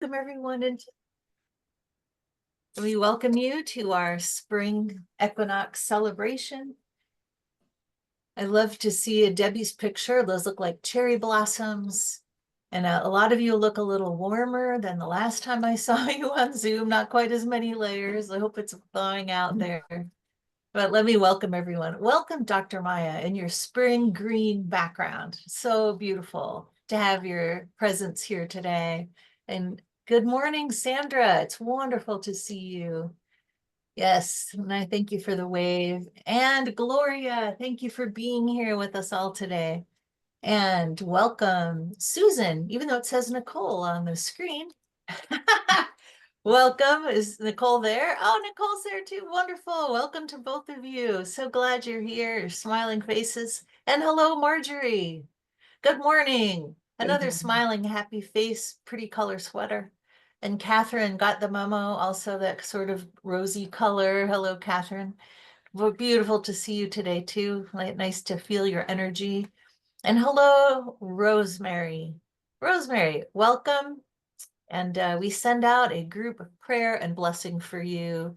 Welcome everyone, and we welcome you to our spring equinox celebration. I love to see Debbie's picture. Those look like cherry blossoms. And a lot of you look a little warmer than the last time I saw you on Zoom. Not quite as many layers. I hope it's thawing out there. But let me welcome everyone. Welcome, Dr. Maya, in your spring green background. So beautiful to have your presence here today. And good morning, Sandra. It's wonderful to see you. Yes, and I thank you for the wave. And Gloria, thank you for being here with us all today. And welcome, Susan, even though it says Nicole on the screen. Welcome. Is Nicole there? Oh, Nicole's there too. Wonderful. Welcome to both of you. So glad you're here. Your smiling faces. And hello, Marjorie. Good morning. Another smiling, happy face, pretty color sweater. And Catherine got the memo, also that sort of rosy color. Hello, Catherine. Well, beautiful to see you today too. Nice to feel your energy. And hello, Rosemary. Rosemary, welcome. And we send out a group of prayer and blessing for you.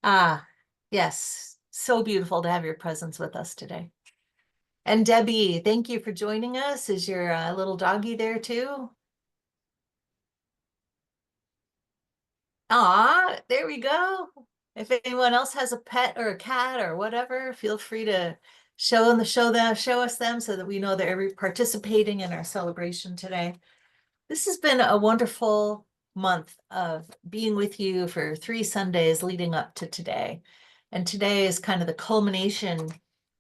Ah, yes, so beautiful to have your presence with us today. And Debbie, thank you for joining us. Is your little doggy there too? Ah, there we go. If anyone else has a pet or a cat or whatever, feel free to show us them so that we know they're participating in our celebration today. This has been a wonderful month of being with you for 3 Sundays leading up to today. And today is kind of the culmination.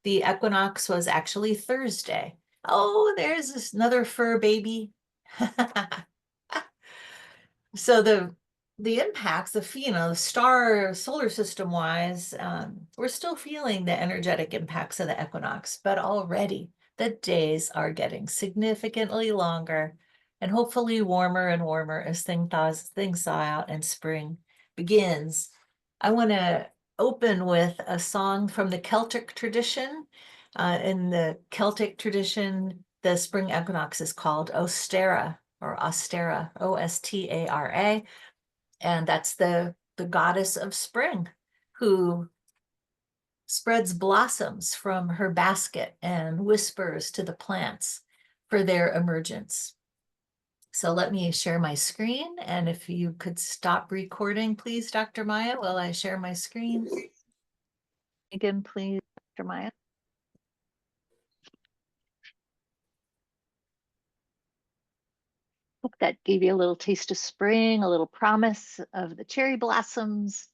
The equinox was actually Thursday. Oh, there's another fur baby. So the impacts, the solar system wise, we're still feeling the energetic impacts of the equinox, but already the days are getting significantly longer and hopefully warmer and warmer as things thaw out and spring begins. I want to open with a song from the Celtic tradition. In the Celtic tradition, the spring equinox is called Ostara or Ostara, Ostara. And that's the goddess of spring who spreads blossoms from her basket and whispers to the plants for their emergence. So let me share my screen. And if you could stop recording, please, Dr. Maya, while I share my screen. Again, please, Dr. Maya. Hope that gave you a little taste of spring, a little promise of the cherry blossoms.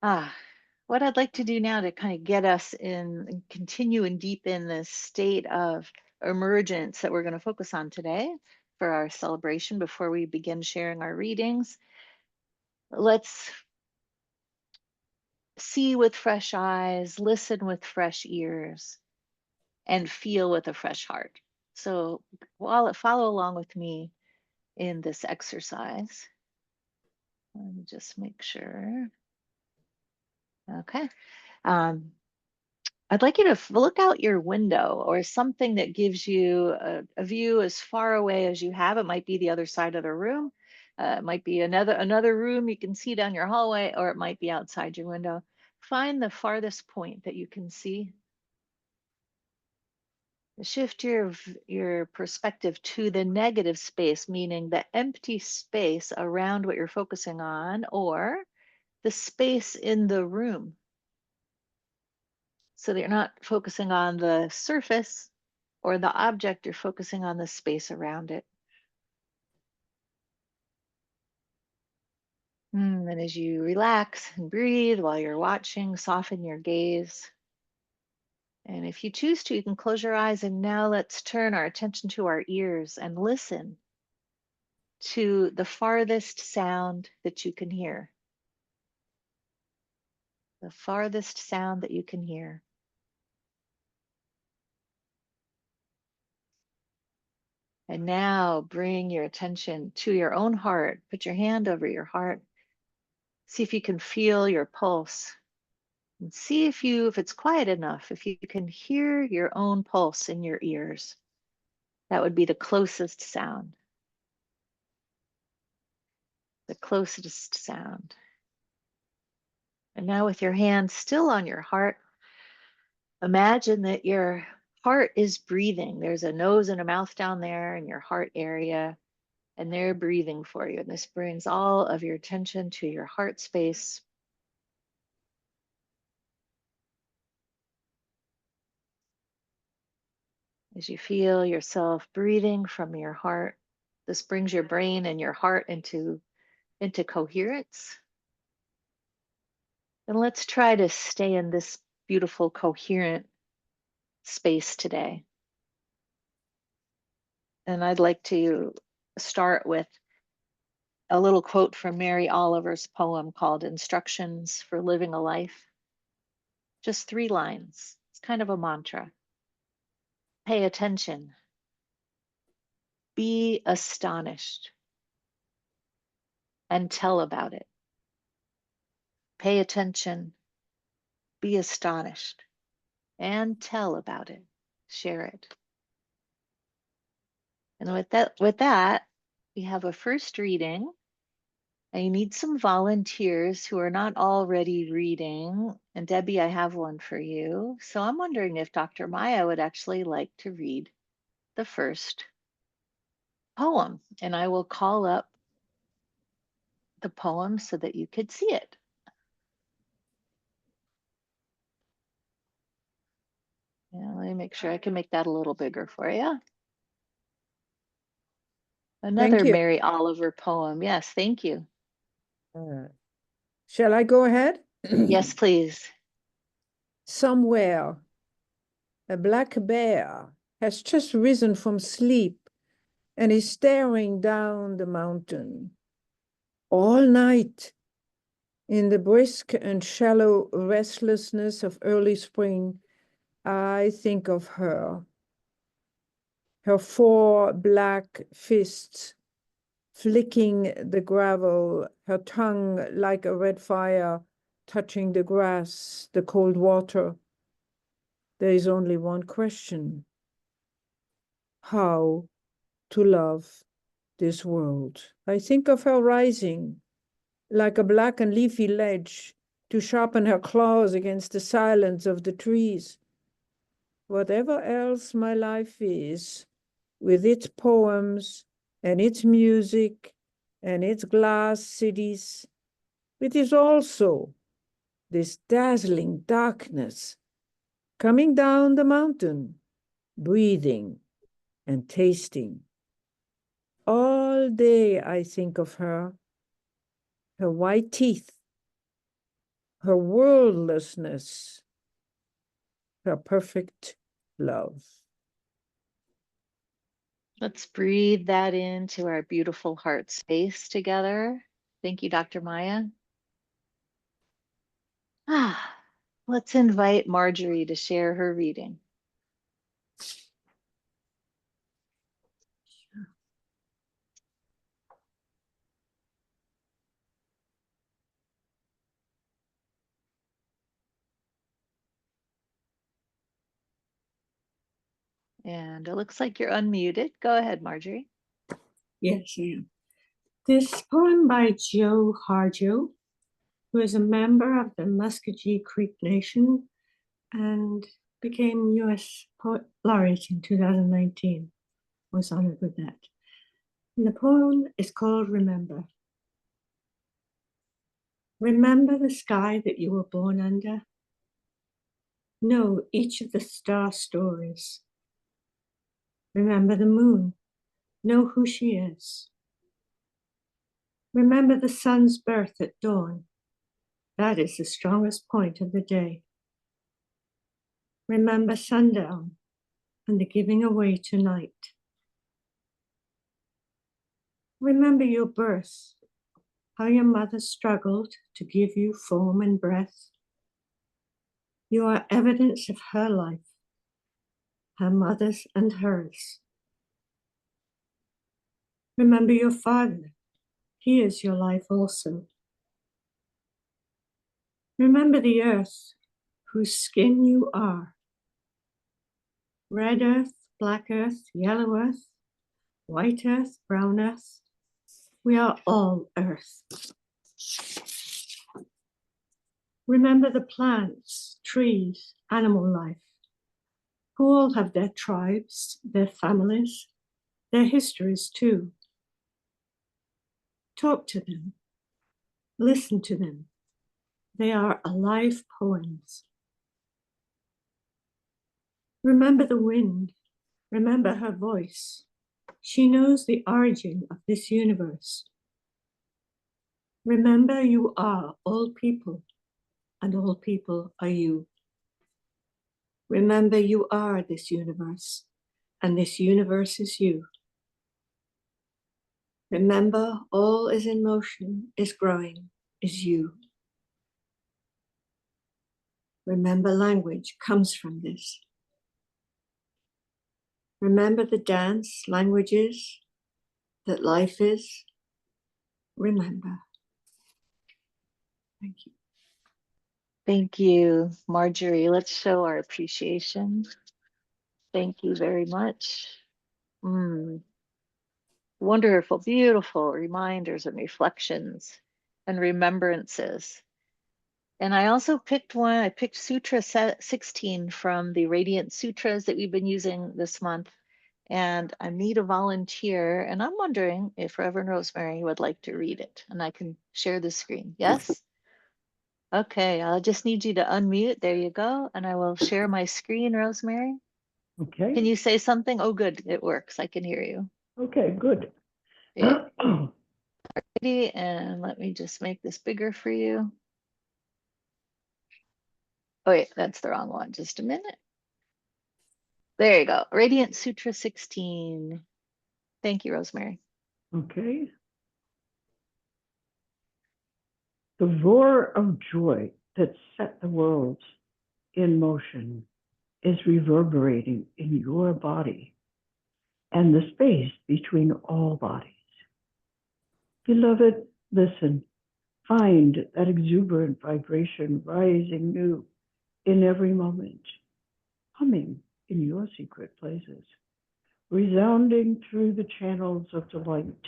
What I'd like to do now to kind of get us in and continue and deepen this state of emergence that we're going to focus on today for our celebration before we begin sharing our readings. Let's see with fresh eyes, listen with fresh ears, and feel with a fresh heart. So follow along with me in this exercise. Let me just make sure. Okay. I'd like you to look out your window or something that gives you a view as far away as you have. It might be the other side of the room. It might be another room you can see down your hallway, or it might be outside your window. Find the farthest point that you can see. Shift your perspective to the negative space, meaning the empty space around what you're focusing on, or the space in the room. So that you're not focusing on the surface or the object, you're focusing on the space around it. And as you relax and breathe while you're watching, soften your gaze. And if you choose to, you can close your eyes. And now let's turn our attention to our ears and listen to the farthest sound that you can hear. The farthest sound that you can hear. And now bring your attention to your own heart. Put your hand over your heart. See if you can feel your pulse. And see if it's quiet enough, if you can hear your own pulse in your ears. That would be the closest sound. the closest sound. And now with your hand still on your heart, imagine that your heart is breathing. There's a nose and a mouth down there in your heart area, and they're breathing for you. And this brings all of your attention to your heart space. As you feel yourself breathing from your heart, this brings your brain and your heart into coherence. And let's try to stay in this beautiful, coherent space today. And I'd like to start with a little quote from Mary Oliver's poem called Instructions for Living a Life. Just 3 lines. It's kind of a mantra. Pay attention. Be astonished. And tell about it. Pay attention. Be astonished. And tell about it. Share it. And with that, we have a first reading. I need some volunteers who are not already reading. And Debbie, I have one for you. So I'm wondering if Dr. Maya would actually like to read the first poem. And I will call up the poem so that you could see it. Yeah, let me make sure I can make that a little bigger for you. Another Thank you. Mary Oliver poem. Yes, thank you. Shall I go ahead? Yes, please. Somewhere, a black bear has just risen from sleep and is staring down the mountain. All night, in the brisk and shallow restlessness of early spring, I think of her. Her 4 black fists flicking the gravel, her tongue like a red fire touching the grass, the cold water. There is only one question: how to love this world. I think of her rising like a black and leafy ledge to sharpen her claws against the silence of the trees. Whatever else my life is, with its poems and its music and its glass cities, it is also this dazzling darkness coming down the mountain, breathing and tasting. All day I think of her, her white teeth, her worldlessness, her perfect love. Let's breathe that into our beautiful heart space together. Thank you, Dr. Maya. Let's invite Marjorie to share her reading. And it looks like you're unmuted. Go ahead, Marjorie. Yes, I am. This poem by Joe Harjo, who is a member of the Muskogee Creek Nation and became U.S. Poet Laureate in 2019, was honored with that. And the poem is called Remember. Remember the sky that you were born under. Know each of the star stories. Remember the moon. Know who she is. Remember the sun's birth at dawn. That is the strongest point of the day. Remember sundown and the giving away tonight. Remember your birth, how your mother struggled to give you form and breath. You are evidence of her life, her mother's and hers. Remember your father, he is your life also. Remember the earth, whose skin you are. Red earth, black earth, yellow earth, white earth, brown earth. We are all earth. Remember the plants, trees, animal life, who all have their tribes, their families, their histories too. Talk to them. Listen to them. They are alive poems. Remember the wind. Remember her voice. She knows the origin of this universe. Remember you are all people, and all people are you. Remember you are this universe, and this universe is you. Remember all is in motion, is growing, is you. Remember language comes from this. Remember the dance languages that life is. Remember. Thank you. Thank you, Marjorie. Let's show our appreciation. Thank you very much. Wonderful, beautiful reminders and reflections and remembrances. And I also picked one, I picked Sutra 16 from the Radiant Sutras that we've been using this month. And I need a volunteer, and I'm wondering if Reverend Rosemary would like to read it, and I can share the screen. Yes? Okay, I'll just need you to unmute. There you go. And I will share my screen, Rosemary. Okay. Can you say something? Oh, good. It works. I can hear you. Okay, good. Yeah. Alrighty, and let me just make this bigger for you. Oh, wait, that's the wrong one. Just a minute. There you go. Radiant Sutra 16. Thank you, Rosemary. Okay. The roar of joy that set the world in motion is reverberating in your body and the space between all bodies. Beloved, listen. Find that exuberant vibration rising new in every moment, humming in your secret places, resounding through the channels of delight.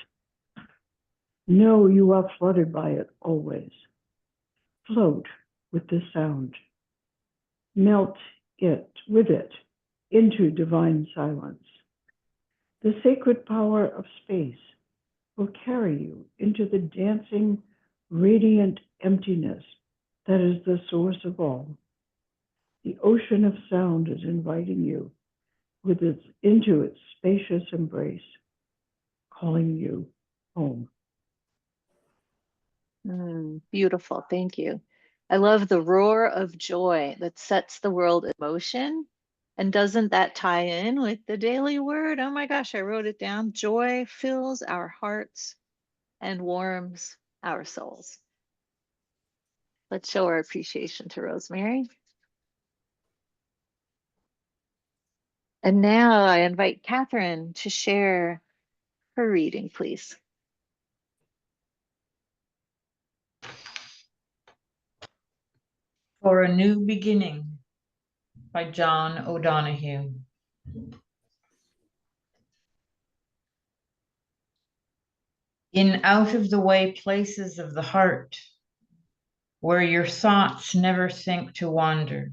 Know you are flooded by it always. Float with this sound. Melt with it into divine silence. The sacred power of space will carry you into the dancing, radiant emptiness that is the source of all. The ocean of sound is inviting you into its spacious embrace, calling you home. Beautiful. Thank you. I love the roar of joy that sets the world in motion. And doesn't that tie in with the daily word? Oh my gosh, I wrote it down. Joy fills our hearts and warms our souls. Let's show our appreciation to Rosemary. And now I invite Catherine to share her reading, please. For a New Beginning by John O'Donohue. In out of the way places of the heart, where your thoughts never think to wander,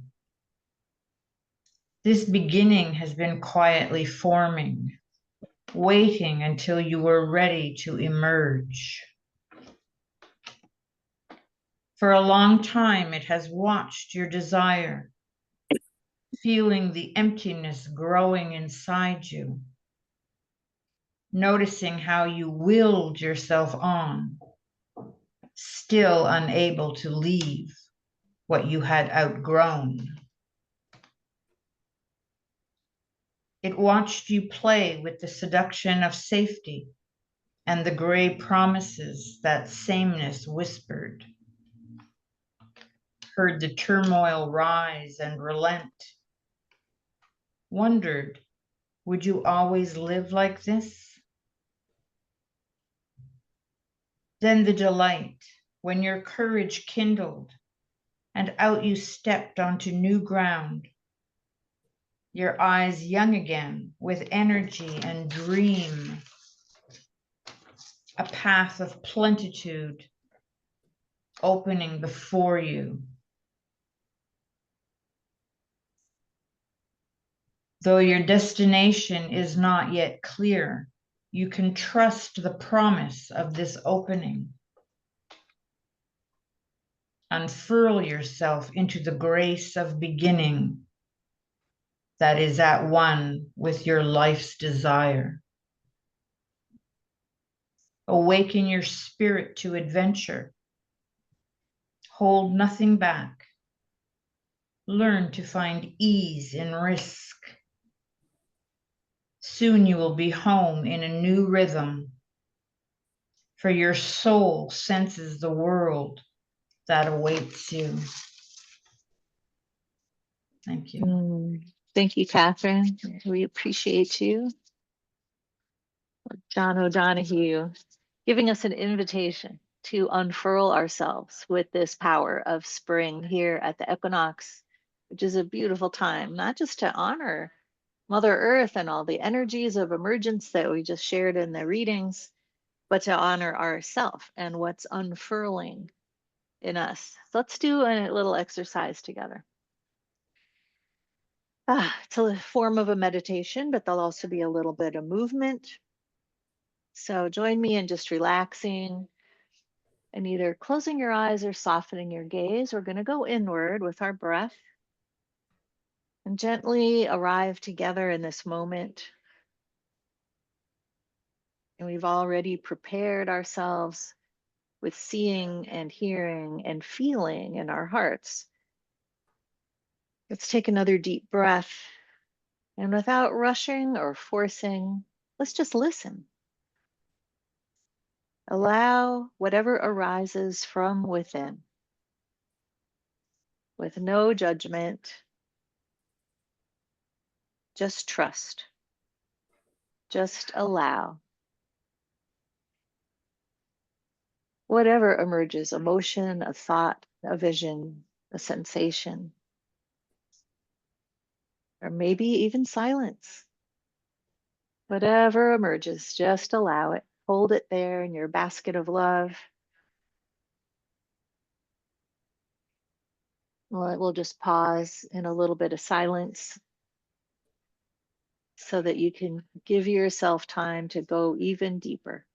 this beginning has been quietly forming, waiting until you were ready to emerge. For a long time, it has watched your desire, feeling the emptiness growing inside you, noticing how you willed yourself on, still unable to leave what you had outgrown. It watched you play with the seduction of safety and the gray promises that sameness whispered, heard the turmoil rise and relent, wondered, would you always live like this? Then the delight, when your courage kindled and out you stepped onto new ground, your eyes young again with energy and dream. a path of plenitude opening before you. Though your destination is not yet clear, you can trust the promise of this opening. Unfurl yourself into the grace of beginning that is at one with your life's desire. Awaken your spirit to adventure. Hold nothing back. Learn to find ease in risk. Soon you will be home in a new rhythm, for your soul senses the world that awaits you. Thank you. Thank you, Catherine. We appreciate you. John O'Donohue giving us an invitation to unfurl ourselves with this power of spring here at the equinox, which is a beautiful time, not just to honor Mother Earth and all the energies of emergence that we just shared in the readings, but to honor ourself and what's unfurling in us. So let's do a little exercise together. It's a form of a meditation, but there'll also be a little bit of movement. So join me in just relaxing and either closing your eyes or softening your gaze. We're going to go inward with our breath and gently arrive together in this moment. And we've already prepared ourselves with seeing and hearing and feeling in our hearts. Let's take another deep breath. And without rushing or forcing, let's just listen. Allow whatever arises from within with no judgment. Just trust. Just allow. Whatever emerges, emotion, a thought, a vision, a sensation, or maybe even silence. Whatever emerges, just allow it. Hold it there in your basket of love. We'll just pause in a little bit of silence so that you can give yourself time to go even deeper.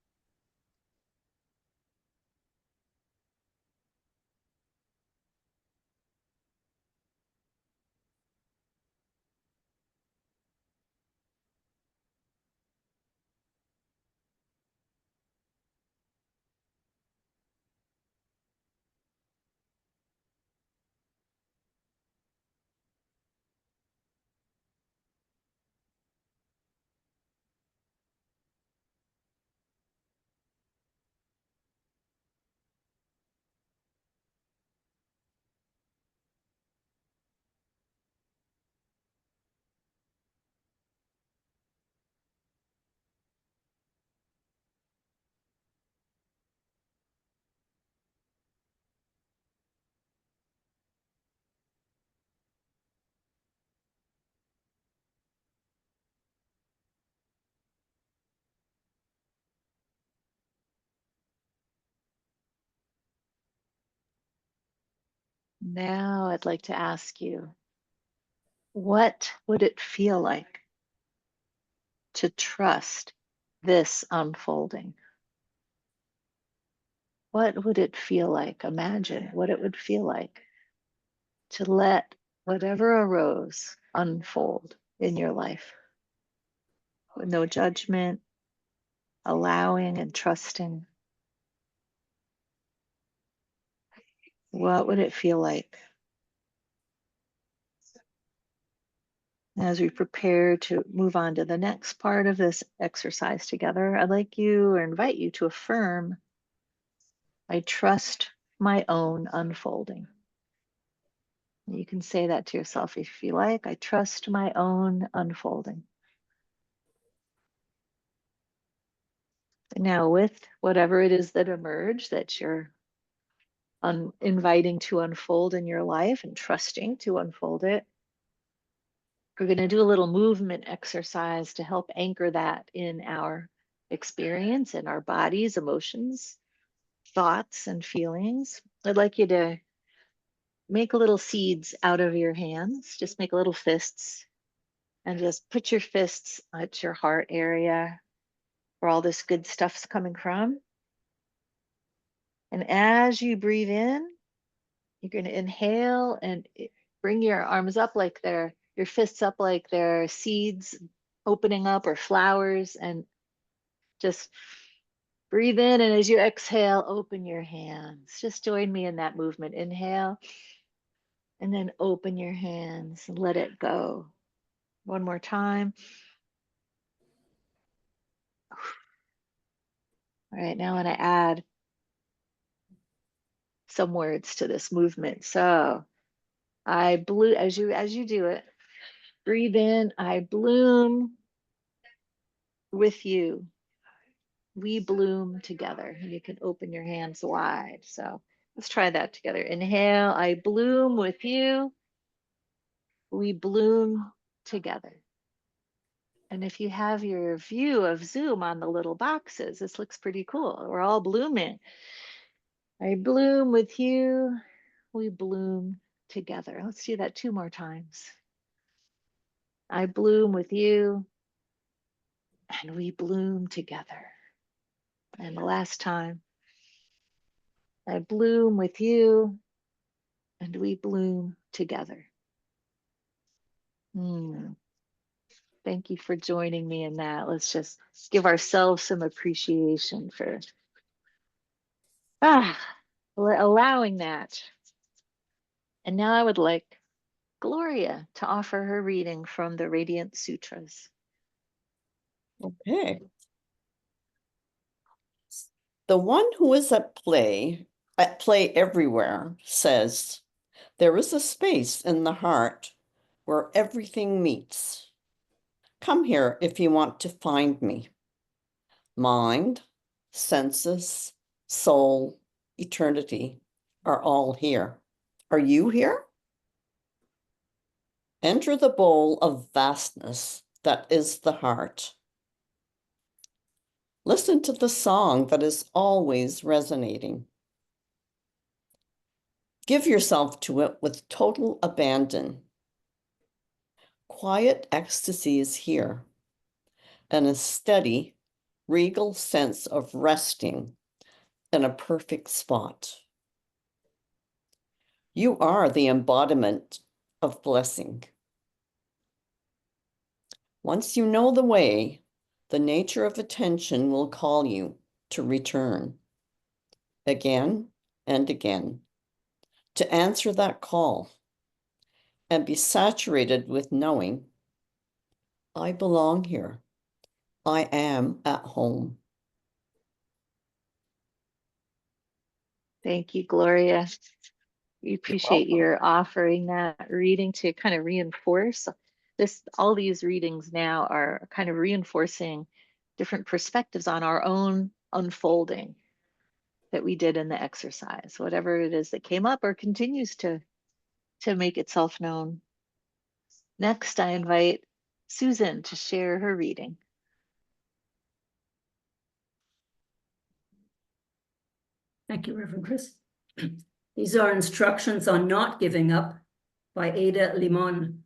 Now I'd like to ask you, what would it feel like to trust this unfolding? What would it feel like? Imagine what it would feel like to let whatever arose unfold in your life with no judgment, allowing and trusting. What would it feel like? As we prepare to move on to the next part of this exercise together, I'd like you or invite you to affirm, I trust my own unfolding. You can say that to yourself if you like. I trust my own unfolding. Now, with whatever it is that emerged that you're inviting to unfold in your life and trusting to unfold it, we're going to do a little movement exercise to help anchor that in our experience in our bodies, emotions, thoughts, and feelings. I'd like you to make little seeds out of your hands. Just make little fists and just put your fists at your heart area where all this good stuff's coming from. And as you breathe in, you're going to inhale and bring your arms up like your fists up like they're seeds opening up or flowers, and just breathe in. And as you exhale, open your hands. Just join me in that movement. Inhale, and then open your hands and let it go. One more time. All right, now I want to add some words to this movement. So I blew, as you do it, breathe in, I bloom with you. We bloom together. And you can open your hands wide. So let's try that together. Inhale, I bloom with you. We bloom together. And if you have your view of Zoom on the little boxes, this looks pretty cool. We're all blooming. I bloom with you. We bloom together. Let's do that 2 more times. I bloom with you, and we bloom together. And the last time, I bloom with you, and we bloom together. Thank you for joining me in that. Let's just give ourselves some appreciation for allowing that. And now I would like Gloria to offer her reading from the Radiant Sutras. Okay. The one who is at play everywhere, says, there is a space in the heart where everything meets. Come here if you want to find me. Mind, senses, soul, eternity are all here. Are you here? Enter the bowl of vastness that is the heart. Listen to the song that is always resonating. Give yourself to it with total abandon. Quiet ecstasy is here, and a steady, regal sense of resting in a perfect spot. You are the embodiment of blessing. Once you know the way, the nature of attention will call you to return again and again, to answer that call and be saturated with knowing, I belong here. I am at home. Thank you, Gloria. We appreciate your offering that reading to kind of reinforce this. All these readings now are kind of reinforcing different perspectives on our own unfolding that we did in the exercise, whatever it is that came up or continues to make itself known. Next, I invite Susan to share her reading. Thank you, Reverend Chris. These are instructions on not giving up by Ada Limon.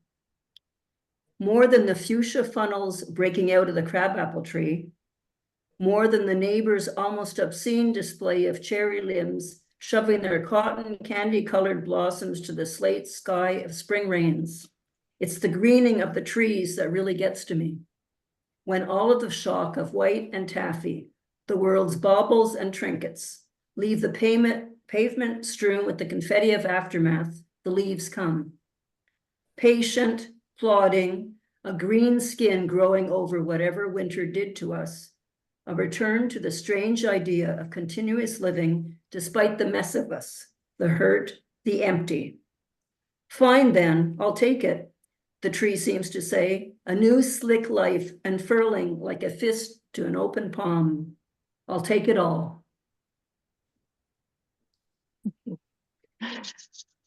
More than the fuchsia funnels breaking out of the crabapple tree, more than the neighbor's almost obscene display of cherry limbs shoving their cotton candy-colored blossoms to the slate sky of spring rains, it's the greening of the trees that really gets to me. When all of the shock of white and taffy, the world's baubles and trinkets, leave the pavement strewn with the confetti of aftermath, the leaves come. Patient, plodding, a green skin growing over whatever winter did to us, a return to the strange idea of continuous living despite the mess of us, the hurt, the empty. Fine then, I'll take it, the tree seems to say, a new slick life unfurling like a fist to an open palm. I'll take it all.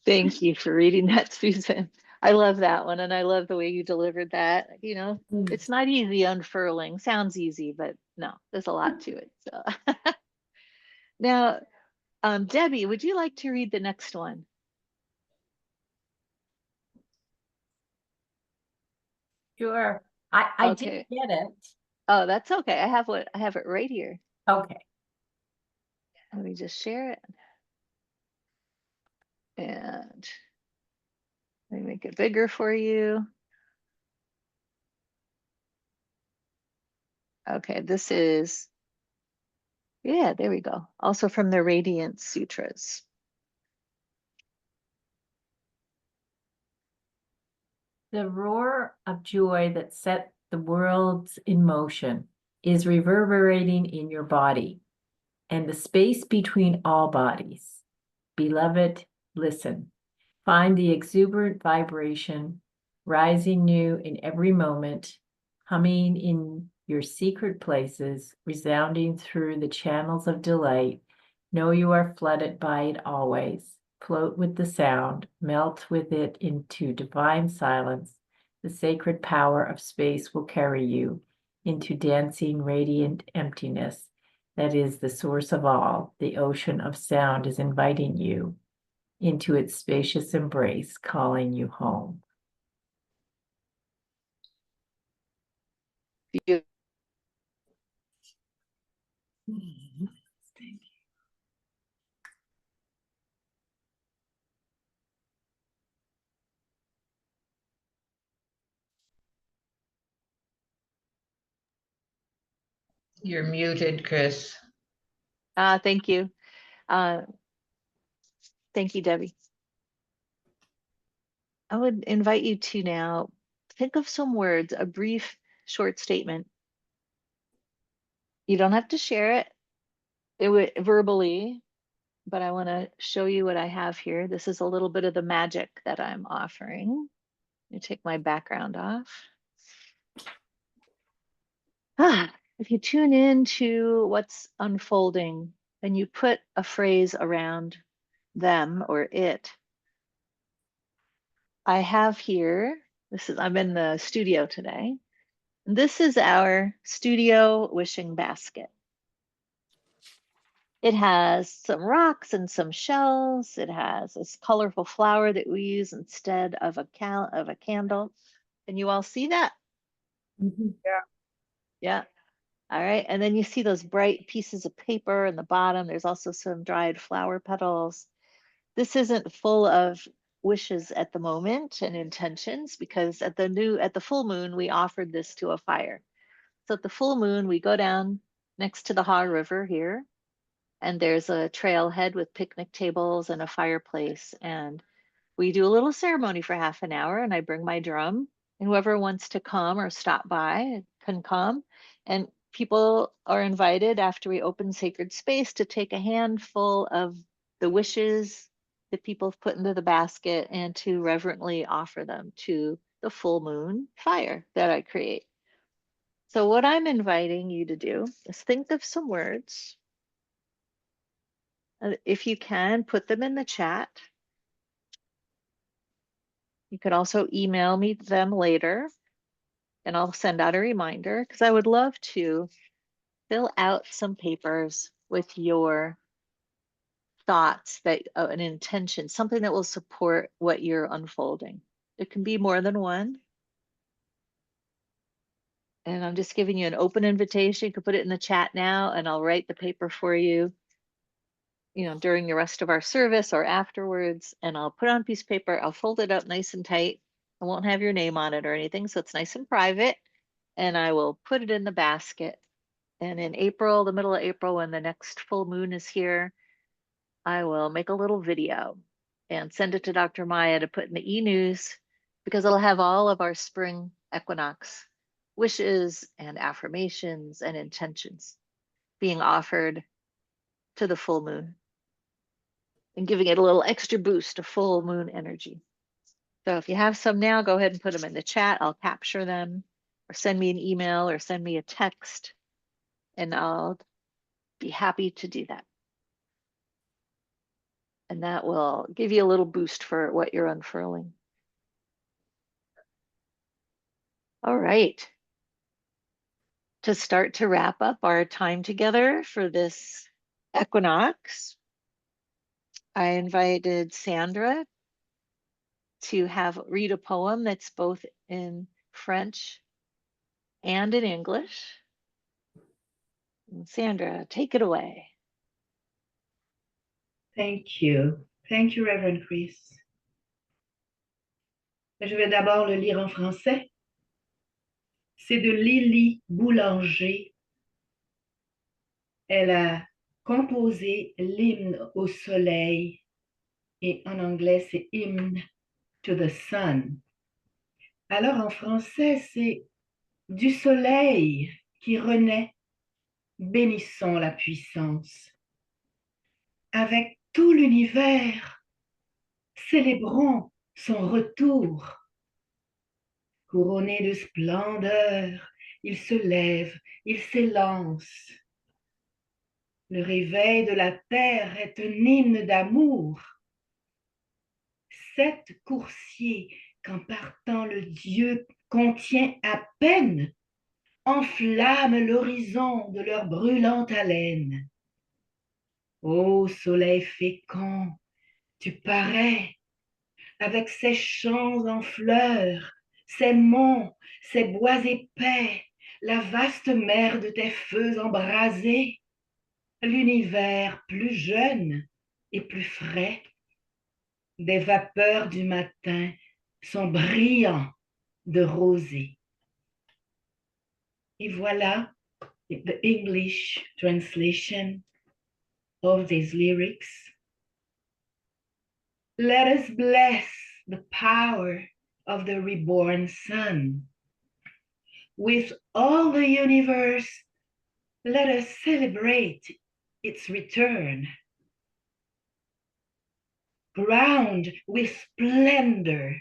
Thank you for reading that, Susan. I love that one, and I love the way you delivered that. You know, Mm. it's not easy unfurling. Sounds easy, but no, there's a lot to it. So now, Debbie, would you like to read the next one? Sure. I did Okay. get it. Oh, that's okay. I have it right here. Okay. Let me just share it. And let me make it bigger for you. Okay, this is, yeah, there we go. Also from the Radiance Sutras. The roar of joy that set the worlds in motion is reverberating in your body and the space between all bodies. Beloved, listen. Find the exuberant vibration rising new in every moment, humming in your secret places, resounding through the channels of delight. Know you are flooded by it always. Float with the sound, melt with it into divine silence. The sacred power of space will carry you into dancing, radiant emptiness. That is the source of all. The ocean of sound is inviting you into its spacious embrace, calling you home. You- Thank You're muted, Chris. Thank you. Uh, thank you, Debbie. I would invite you to now think of some words, a brief, short statement. You don't have to share it verbally, but I want to show you what I have here. This is a little bit of the magic that I'm offering. Let me take my background off. If you tune in to what's unfolding and you put a phrase around them or it, I have here, I'm in the studio today. This is our studio wishing basket. It has some rocks and some shells. It has this colorful flower that we use instead of a candle. Can you all see that? Mhm. Yeah. All right. And then you see those bright pieces of paper in the bottom. There's also some dried flower petals. This isn't full of wishes at the moment and intentions because at the full moon, we offered this to a fire. So at the full moon, we go down next to the Ha River here, and there's a trailhead with picnic tables and a fireplace. And we do a little ceremony for half an hour, and I bring my drum, and whoever wants to come or stop by can come. And people are invited after we open sacred space to take a handful of the wishes that people have put into the basket and to reverently offer them to the full moon fire that I create. So what I'm inviting you to do is think of some words. If you can, put them in the chat. You could also email me them later and I'll send out a reminder because I would love to fill out some papers with your thoughts that an intention, something that will support what you're unfolding. It can be more than one. And I'm just giving you an open invitation. You can put it in the chat now and I'll write the paper for you, during the rest of our service or afterwards. And I'll put it on a piece of paper. I'll fold it up nice and tight. I won't have your name on it or anything. So it's nice and private. And I will put it in the basket. And in April, the middle of April, when the next full moon is here, I will make a little video and send it to Dr. Maya to put in the e-news because it'll have all of our spring equinox wishes and affirmations and intentions being offered to the full moon and giving it a little extra boost of full moon energy. So if you have some now, go ahead and put them in the chat. I'll capture them or send me an email or send me a text and I'll be happy to do that. And that will give you a little boost for what you're unfurling. All right. To start to wrap up our time together for this equinox, I invited Sandra to read a poem that's both in French and in English. And Sandra, take it away. Thank you. Thank you, Reverend Chris. Je vais d'abord le lire en français. C'est de Lily Boulanger. Elle a composé l'hymne au soleil et en anglais c'est Hymn to the Sun. Alors en français c'est du soleil qui renaît, bénissons la puissance. Avec tout l'univers, célébrons son retour. Couronné de splendeur, il se lève, il s'élance. Le réveil de la terre est un hymne d'amour. 7 coursiers, qu'en partant le Dieu contient à peine, enflamment l'horizon de leur brûlante haleine. Ô soleil fécond, tu parais, avec ces champs en fleurs, ces monts, ces bois épais, la vaste mer de tes feux embrasés, l'univers plus jeune et plus frais. Des vapeurs du matin sont brillants de rosée. Et voilà the English translation of these lyrics. Let us bless the power of the reborn sun. With all the universe, let us celebrate its return. Crowned with splendor,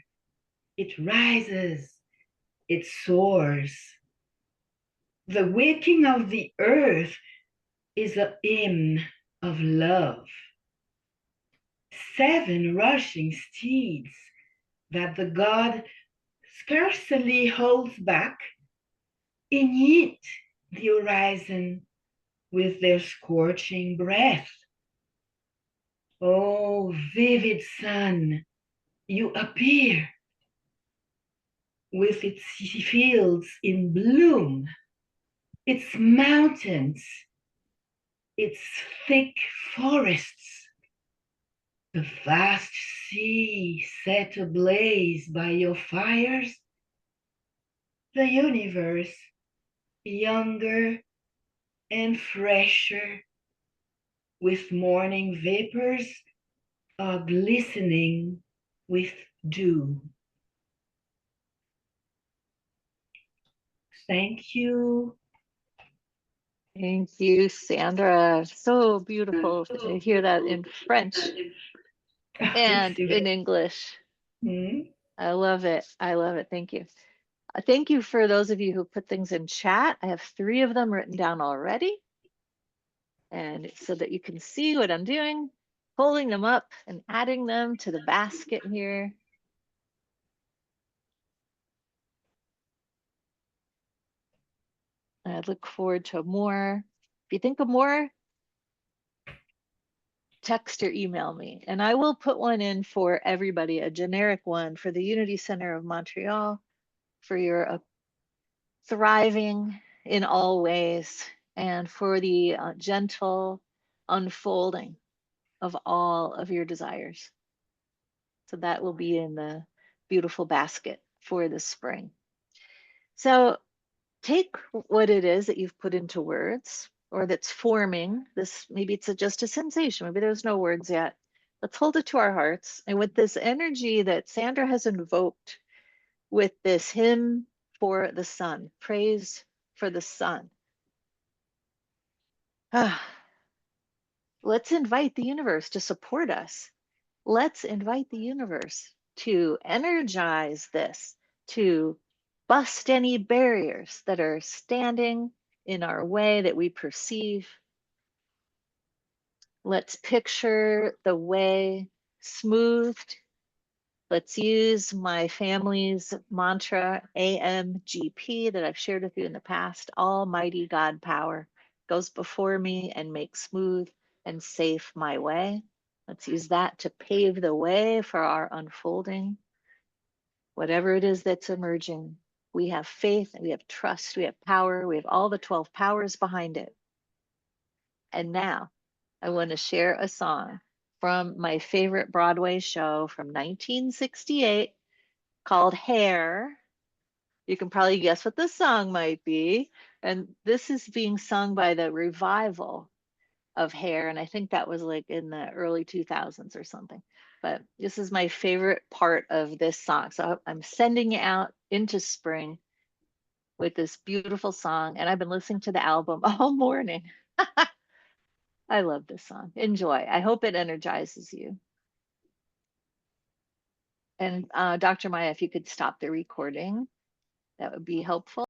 it rises, it soars. The waking of the earth is a hymn of love. 7 rushing steeds that the god scarcely holds back ignite the horizon with their scorching breath. Oh, vivid sun, you appear with its fields in bloom, its mountains, its thick forests, the vast sea set ablaze by your fires, the universe younger and fresher, with morning vapors are glistening with dew. Thank you. Thank you, Sandra. So beautiful to hear that in French and in English. I love it. I love it. Thank you. Thank you for those of you who put things in chat. I have 3 of them written down already. And so that you can see what I'm doing, pulling them up and adding them to the basket here. I look forward to more. If you think of more, text or email me, and I will put one in for everybody, a generic one for the Unity Center of Montreal, for your thriving in all ways, and for the gentle unfolding of all of your desires. So that will be in the beautiful basket for the spring. So take what it is that you've put into words, or that's forming this. Maybe it's just a sensation, maybe there's no words yet. Let's hold it to our hearts, and with this energy that Sandra has invoked, with this hymn for the sun, praise for the sun, let's invite the universe to support us. Let's invite the universe to energize this, to bust any barriers that are standing in our way that we perceive. Let's picture the way smoothed Let's use my family's mantra, AMGP, that I've shared with you in the past. Almighty God power goes before me and makes smooth and safe my way. Let's use that to pave the way for our unfolding. Whatever it is that's emerging, we have faith, we have trust, we have power, we have all the 12 powers behind it. And now I want to share a song from my favorite Broadway show from 1968 called Hair. You can probably guess what the song might be. And this is being sung by the revival of Hair. And I think that was like in the early 2000s or something. But this is my favorite part of this song. So I'm sending it out into spring with this beautiful song. And I've been listening to the album all morning. I love this song. Enjoy. I hope it energizes you. And Dr. Maya, if you could stop the recording, that would be helpful.